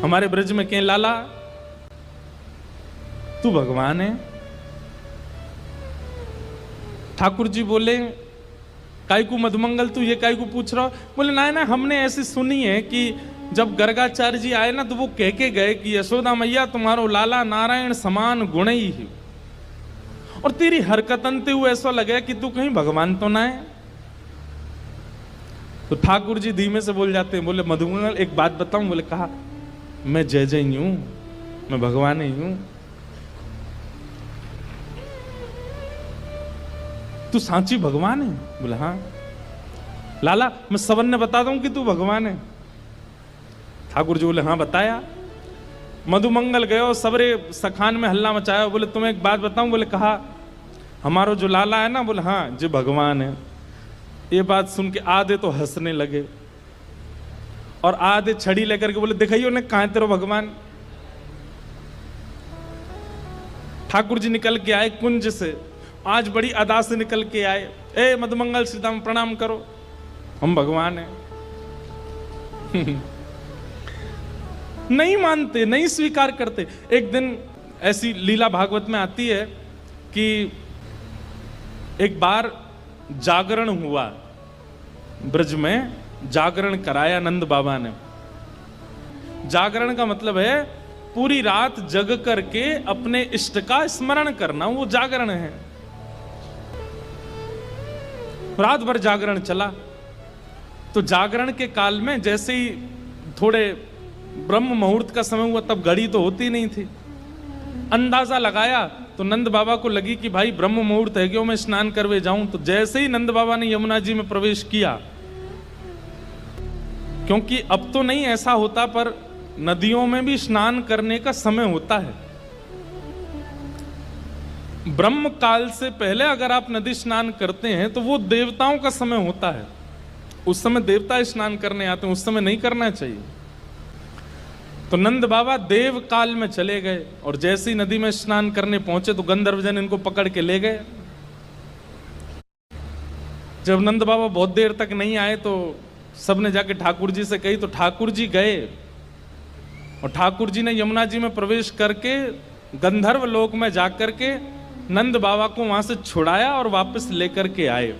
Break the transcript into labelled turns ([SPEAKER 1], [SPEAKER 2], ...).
[SPEAKER 1] हमारे ब्रज में के लाला तू भगवान है। ठाकुर जी बोले काय को मधुमंगल तू ये काय को पूछ रहा हो? बोले ना ना, हमने ऐसी सुनी है कि जब गर्गाचार्य जी आए ना तो वो कह के गए कि यशोदा मैया तुम्हारो लाला नारायण समान गुण ही है, और तेरी हरकतन ते हुए ऐसा लगे कि तू कहीं भगवान तो ना है। तो ठाकुर जी धीमे से बोल जाते हैं, बोले मधुमंगल एक बात बताऊं? बोले कहा, मैं जय जय ही हूं, मैं भगवान ही हूं। तू सांची भगवान है? बोले हाँ। लाला मैं सबन ने बता दूं कि तू भगवान है? ठाकुर जी बोले हाँ बताया। मधुमंगल गए और सबरे सखान में हल्ला मचाया। बोले तुम्हें एक बात बताऊं? बोले कहा, हमारो जो लाला है ना, बोले हाँ जो भगवान है। ये बात सुन के आधे तो हंसने लगे और आधे छड़ी लेकर के बोले दिखाइयो ने कहां तेरो भगवान। ठाकुर जी निकल के आए कुंज से, आज बड़ी अदा से निकल के आए। ए मधुमंगल सीताराम प्रणाम करो, हम भगवान हैं। नहीं मानते, नहीं स्वीकार करते। एक दिन ऐसी लीला भागवत में आती है कि एक बार जागरण हुआ, ब्रज में जागरण कराया नंद बाबा ने। जागरण का मतलब है पूरी रात जग करके अपने इष्ट का स्मरण करना, वो जागरण है। रात भर जागरण चला। तो जागरण के काल में जैसे ही थोड़े ब्रह्म मुहूर्त का समय हुआ, तब घड़ी तो होती नहीं थी, अंदाजा लगाया तो नंद बाबा को लगी कि भाई ब्रह्म मुहूर्त है, क्यों मैं स्नान करवे जाऊं। तो जैसे ही नंद बाबा ने यमुना जी में प्रवेश किया, क्योंकि अब तो नहीं ऐसा होता पर नदियों में भी स्नान करने का समय होता है। ब्रह्म काल से पहले अगर आप नदी स्नान करते हैं तो वो देवताओं का समय होता है, उस समय देवता स्नान करने आते हैं, उस समय नहीं करना चाहिए। तो नंद बाबा देव काल में चले गए और जैसे ही नदी में स्नान करने पहुंचे तो गंधर्वजन इनको पकड़ के ले गए। जब नंद बाबा बहुत देर तक नहीं आए तो सबने जाके ठाकुर जी से कही। तो ठाकुर जी गए और ठाकुर जी ने यमुना जी में प्रवेश करके गंधर्व लोक में जाकर के नंद बाबा को वहां से छुड़ाया और वापस लेकर के आए।